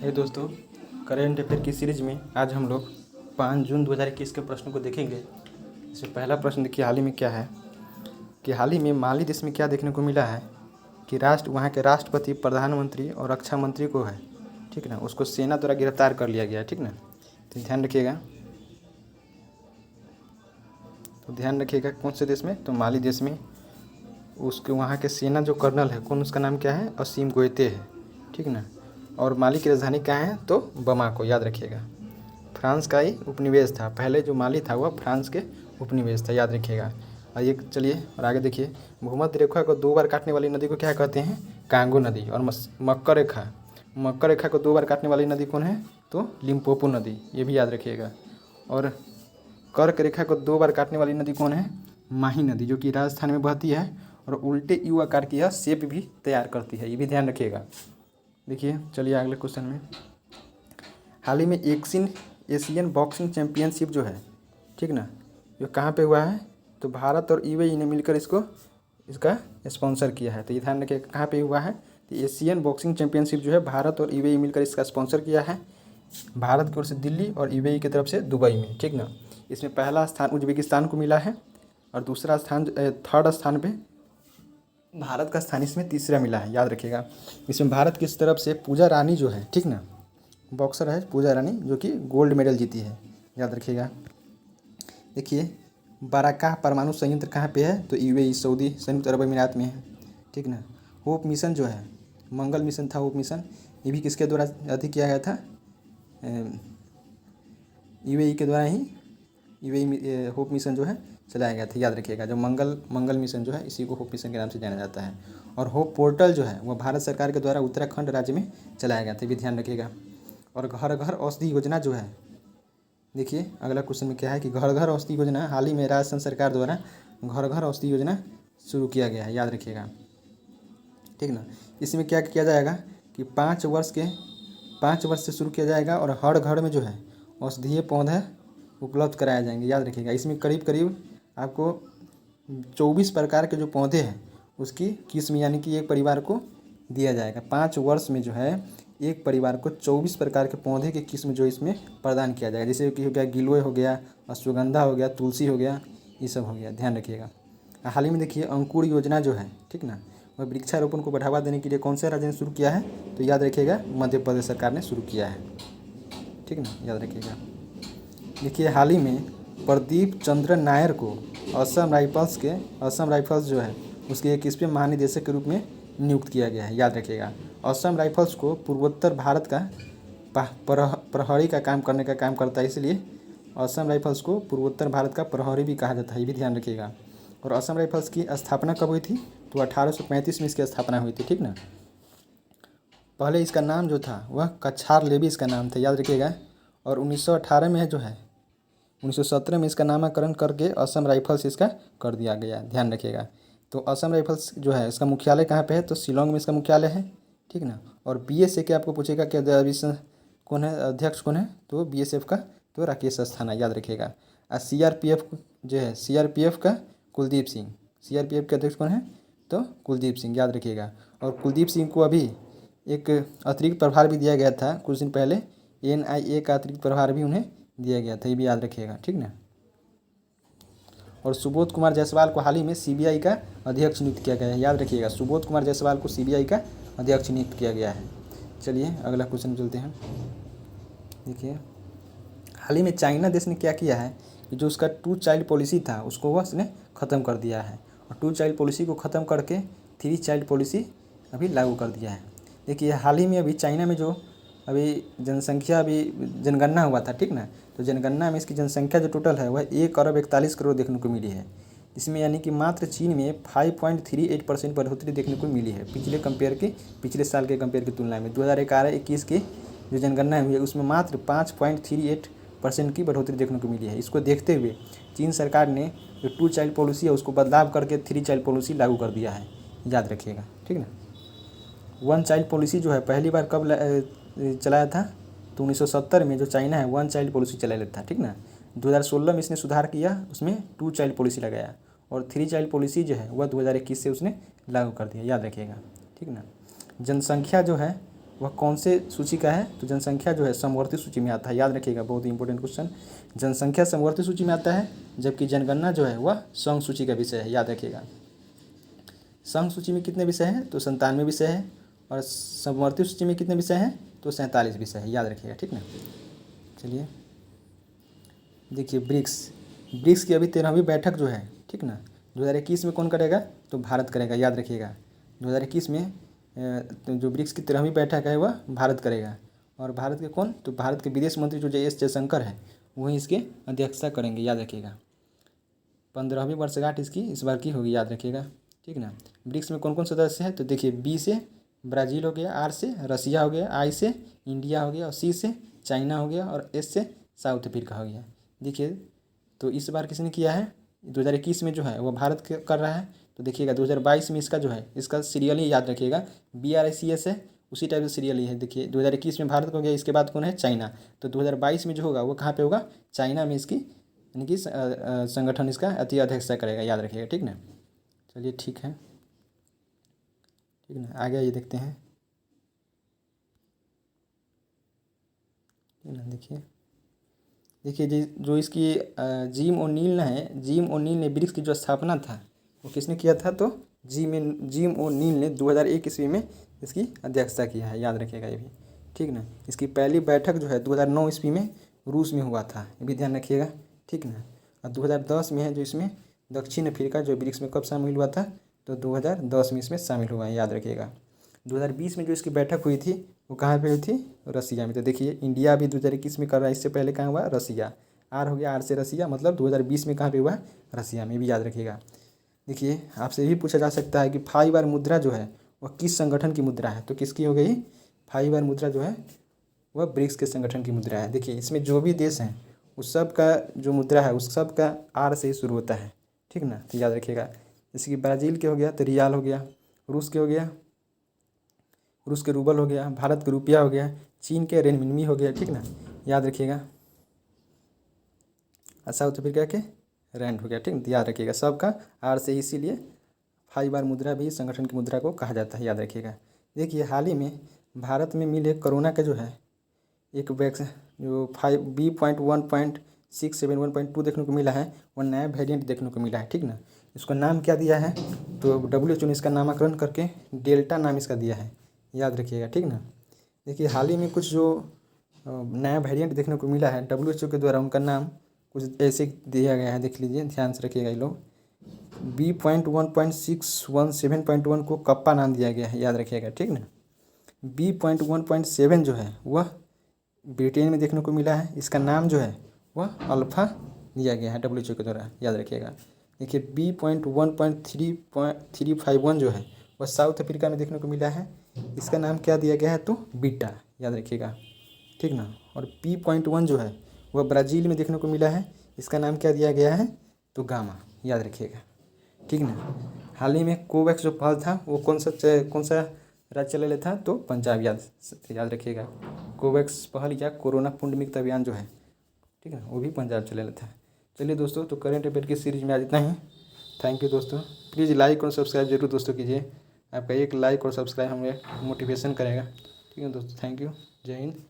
हे दोस्तों, current affair की series में आज हम लोग 5 जून 2021 के प्रश्नों को देखेंगे। इसमें पहला प्रश्न देखिए, हाल ही में क्या है कि हाल ही में माली देश में क्या देखने को मिला है कि वहाँ के राष्ट्रपति, प्रधानमंत्री और रक्षा मंत्री को है, ठीक ना, उसको सेना द्वारा गिरफ्तार कर लिया गया है, ठीक ना। तो ध्यान रखिएगा कौन से देश में, तो माली देश में। उसके वहाँ के सेना जो कर्नल है, उसका नाम क्या है, असीम गोइते है, ठीक ना। और माली की राजधानी कहाँ है, तो बमाको, याद रखिएगा। फ्रांस का ही उपनिवेश था, पहले जो माली था वह फ्रांस के उपनिवेश था, याद रखिएगा। और ये चलिए और आगे देखिए, भूमध्य रेखा को 2 बार काटने वाली नदी को क्या कहते हैं, कांगो नदी। और मकर रेखा को 2 बार काटने वाली नदी कौन है, तो लिम्पोपो नदी, ये भी याद रखिएगा। और कर्क रेखा को 2 बार काटने वाली नदी कौन है, माही नदी, जो कि राजस्थान में बहती है और उल्टे यू आकार की यह शेप भी तैयार करती है, ये भी ध्यान रखिएगा। देखिए चलिए अगले क्वेश्चन में, हाल ही में एशियन बॉक्सिंग चैंपियनशिप जो है, ठीक ना, ये कहाँ पे हुआ है, तो भारत और यूएई ने मिलकर इसका स्पॉन्सर किया है। तो ये ध्यान रखिए कहाँ पे हुआ है, तो एशियन बॉक्सिंग चैंपियनशिप जो है भारत और यूएई मिलकर इसका स्पॉन्सर किया है, भारत की ओर से दिल्ली और यूएई की तरफ से दुबई में, ठीक ना। इसमें पहला स्थान उज्बेकिस्तान को मिला है और दूसरा स्थान, थर्ड स्थान पे भारत का स्थान इसमें तीसरा मिला है, याद रखिएगा। इसमें भारत की तरफ से पूजा रानी जो है, ठीक ना, बॉक्सर है पूजा रानी, जो कि गोल्ड मेडल जीती है, याद रखिएगा। देखिए बाराकाह परमाणु संयंत्र कहाँ पे है, तो यूएई, सऊदी संयुक्त अरब अमीरात में है, ठीक ना। होप मिशन जो है, मंगल मिशन था होप मिशन, ये भी किसके द्वारा अधिक किया गया था, यूएई के द्वारा ही यूएई होप मिशन जो है चलाया गया था, याद रखिएगा। जो मंगल मिशन जो है इसी को होप मिशन के नाम से जाना जाता है। और होप पोर्टल जो है वह भारत सरकार के द्वारा उत्तराखंड राज्य में चलाया गया था, ये भी ध्यान रखिएगा। और घर घर औषधि योजना जो है, देखिए अगला क्वेश्चन में क्या है कि घर घर औषधि योजना हाल ही में राजस्थान सरकार द्वारा घर घर औषधि योजना शुरू किया गया है, याद रखिएगा, ठीक ना। इसमें क्या किया जाएगा कि 5 वर्ष से शुरू किया जाएगा और हर घर में जो है औषधीय पौधे उपलब्ध कराए जाएंगे, याद रखिएगा। इसमें करीब करीब आपको 24 प्रकार के जो पौधे हैं उसकी किस्म, यानी कि एक परिवार को दिया जाएगा। 5 वर्ष में जो है एक परिवार को 24 प्रकार के पौधे की किस्म जो इसमें प्रदान किया जाएगा, जैसे कि हो गया गिलोय हो गया, अश्वगंधा हो गया, तुलसी हो गया, ये सब हो गया, ध्यान रखिएगा। हाल ही में देखिए अंकुर योजना जो है, ठीक ना, वह वृक्षारोपण को बढ़ावा देने के लिए कौन से राज्य ने शुरू किया है, तो याद रखिएगा मध्य प्रदेश सरकार ने शुरू किया है, ठीक ना, याद रखिएगा। देखिए हाल ही में प्रदीप चंद्र नायर को असम राइफल्स जो है उसके 21वें महानिदेशक के रूप में नियुक्त किया गया है, याद रखिएगा। असम राइफल्स को पूर्वोत्तर भारत का प्रहरी का काम करने का काम करता है, इसलिए असम राइफल्स को पूर्वोत्तर भारत का प्रहरी भी कहा जाता है, ये भी ध्यान रखिएगा। और असम राइफल्स की स्थापना कब हुई थी, तो 1835 में इसकी स्थापना हुई थी, ठीक ना। पहले इसका नाम जो था वह कछार लेवी इसका नाम था, याद रखिएगा। और 1918 में जो है 1917 में इसका नामकरण करके असम राइफल्स इसका कर दिया गया, ध्यान रखिएगा। तो असम राइफल्स जो है इसका मुख्यालय कहाँ पे है, तो शिलोंग में इसका मुख्यालय है, ठीक ना। और बीएसए के आपको पूछेगा कि कौन है, अध्यक्ष कौन है, तो बीएसएफ का तो राकेश अस्थाना, याद रखिएगा। और सीआरपीएफ जो है, सीआरपीएफ का कुलदीप सिंह, सीआरपीएफ के अध्यक्ष कौन है, तो कुलदीप सिंह, याद रखिएगा। और कुलदीप सिंह को अभी एक अतिरिक्त प्रभार भी दिया गया था कुछ दिन पहले, एनआईए का अतिरिक्त प्रभार भी उन्हें दिया गया था, ये भी याद रखिएगा, ठीक ना। और सुबोध कुमार जायसवाल को हाल ही में सीबीआई का अध्यक्ष नियुक्त किया गया है, याद रखिएगा। सुबोध कुमार जायसवाल को सीबीआई का अध्यक्ष नियुक्त किया गया है। चलिए अगला क्वेश्चन चलते हैं। देखिए हाल ही में चाइना देश ने क्या किया है कि जो उसका 2 चाइल्ड पॉलिसी था उसको वह उसने ख़त्म कर दिया है, और 2 चाइल्ड पॉलिसी को ख़त्म करके 3 चाइल्ड पॉलिसी अभी लागू कर दिया है। देखिए हाल ही में अभी चाइना में जो अभी जनगणना हुआ था, ठीक ना, तो जनगणना में इसकी जनसंख्या जो टोटल है वह 1 अरब 41 करोड़ देखने को मिली है। इसमें यानी कि मात्र चीन में 5.38% बढ़ोतरी देखने को मिली है पिछले साल के कंपेयर की तुलना में। 2011-21 की जो जनगणना हुई है उसमें मात्र 5.38% की बढ़ोतरी देखने को मिली है। इसको देखते हुए चीन सरकार ने जो 2 चाइल्ड पॉलिसी है उसको बदलाव करके 3 चाइल्ड पॉलिसी लागू कर दिया है, याद रखिएगा, ठीक ना। 1 चाइल्ड पॉलिसी जो है पहली बार कब चलाया था, तो 1970 में जो चाइना है 1 चाइल्ड पॉलिसी चला लेता था, ठीक ना। 2016 में इसने सुधार किया, उसमें 2 चाइल्ड पॉलिसी लगाया, और 3 चाइल्ड पॉलिसी जो है वह 2021 से उसने लागू कर दिया, याद रखिएगा, ठीक ना। जनसंख्या जो है वह कौन से सूची का है? तो जनसंख्या जो है समवर्ती सूची में आता है, याद रखिएगा, बहुत ही इंपॉर्टेंट क्वेश्चन। जनसंख्या समवर्ती सूची में आता है, जबकि जनगणना जो है वह संघ सूची का विषय है, याद रखिएगा। संघ सूची में कितने विषय हैं? तो 97 विषय है, और समवर्ती सूची में कितने विषय हैं? तो 47 विषय है, याद रखिएगा, ठीक ना। चलिए देखिए, ब्रिक्स की अभी 13वीं बैठक जो है, ठीक ना, 2021 में कौन करेगा? तो भारत करेगा, याद रखिएगा। 2021 में तो जो ब्रिक्स की 13वीं बैठक है वह भारत करेगा। और भारत के कौन? तो भारत के विदेश मंत्री जो एस जयशंकर है वही इसके अध्यक्षता करेंगे, याद रखिएगा। 15वीं वर्षगांठ इसकी इस बार की होगी, याद रखिएगा, ठीक ना। ब्रिक्स में कौन कौन सदस्य है? तो देखिए, बी से ब्राज़ील हो गया, आर से रसिया हो गया, आई से इंडिया हो गया, और सी से चाइना हो गया, और एस से साउथ अफ्रीका हो गया। देखिए, तो इस बार किसने किया है? 2021 में जो है वो भारत कर रहा है। तो देखिएगा 2022 में इसका जो है इसका सीरियल ही याद रखिएगा, BRICS है, उसी टाइप से सीरियल ही है। देखिए 2021 में भारत हो गया, इसके बाद कौन है? चाइना। तो 2022 में जो होगा वो कहाँ पे होगा? चाइना में इसकी यानी कि संगठन इसका अध्यक्षता करेगा, याद रखिएगा, ठीक ना। चलिए ठीक है, ठीक ना, आगे ये देखते हैं, ठीक ना। देखिए जी, जो इसकी जिम ओ'नील है, जिम ओ'नील ने ब्रिक्स की जो स्थापना था वो किसने किया था? तो जिम ओ'नील ने 2001 ईस्वी में इसकी अध्यक्षता किया है, याद रखिएगा ये भी, ठीक ना। इसकी पहली बैठक जो है 2009 ईस्वी में रूस में हुआ था, ये भी ध्यान रखिएगा, ठीक ना। और 2010 में है जो इसमें दक्षिण अफ्रीका जो ब्रिक्स में कब शामिल हुआ था? तो 2010 में इसमें शामिल हुआ है, याद रखिएगा। 2020 में जो इसकी बैठक हुई थी वो कहाँ पे हुई थी? रसिया में। तो देखिए, इंडिया भी 2021 में कर रहा है, इससे पहले कहाँ हुआ? रसिया। आर हो गया, आर से रसिया, मतलब 2020 में कहाँ पे हुआ? रसिया में, भी याद रखिएगा। देखिए, आपसे भी पूछा जा सकता है कि 5R मुद्रा जो है वह किस संगठन की मुद्रा है? तो किसकी हो गई? 5R मुद्रा जो है वह ब्रिक्स के संगठन की मुद्रा है। देखिए, इसमें जो भी देश हैं उस सब का जो मुद्रा है उस सब का आर से ही शुरू होता है, ठीक ना, तो याद रखिएगा। जैसे कि ब्राज़ील के हो गया तो रियाल हो गया, रूस के हो गया, रूस के रूबल हो गया, भारत के रुपया हो गया, चीन के रेनमिनमी हो गया, ठीक ना, याद रखिएगा। साउथ अफ्रीका के रैंड हो गया, ठीक, याद रखिएगा, सबका आर से, इसीलिए 5R मुद्रा भी संगठन की मुद्रा को कहा जाता है, याद रखिएगा। देखिए, हाल ही में भारत में मिले कोरोना का जो है एक वैक्सीन जो 5B.1.671.2 देखने को मिला है, वह नया वेरिएंट देखने को मिला है, ठीक ना। इसका नाम क्या दिया है? तो WHO ने इसका नामकरण करके डेल्टा नाम इसका दिया है, याद रखिएगा, ठीक ना। देखिए, हाल ही में कुछ जो नया वेरिएंट देखने को मिला है WHO के द्वारा, उनका नाम कुछ ऐसे दिया गया है, देख लीजिए, ध्यान से रखिएगा। ये लोग B.1.617.1 को कप्पा नाम दिया गया है, याद रखिएगा, ठीक ना। B.1.7 जो है वह ब्रिटेन में देखने को मिला है, इसका नाम जो है वह अल्फ़ा दिया गया है WHO के द्वारा, याद रखिएगा। देखिए, B.1.351 जो है वह साउथ अफ्रीका में देखने को मिला है, इसका नाम क्या दिया गया है? तो बीटा, याद रखिएगा, ठीक ना। और P.1 जो है वह ब्राज़ील में देखने को मिला है, इसका नाम क्या दिया गया है? तो गामा, याद रखिएगा, ठीक ना। हाल ही में कोवैक्स जो पहल था वो कौन सा राज्य चला था? तो पंजाब, याद रखिएगा। कोवैक्स पहल या कोरोना पुण्य मुक्त अभियान जो है, ठीक है, वो भी पंजाब चला था। चलिए दोस्तों, तो करेंट अफेयर की सीरीज में आज इतना ही। थैंक यू दोस्तों, प्लीज़ लाइक और सब्सक्राइब जरूर दोस्तों कीजिए, आपका एक लाइक और सब्सक्राइब हमें मोटिवेशन करेगा, ठीक है दोस्तों। थैंक यू, जय हिंद।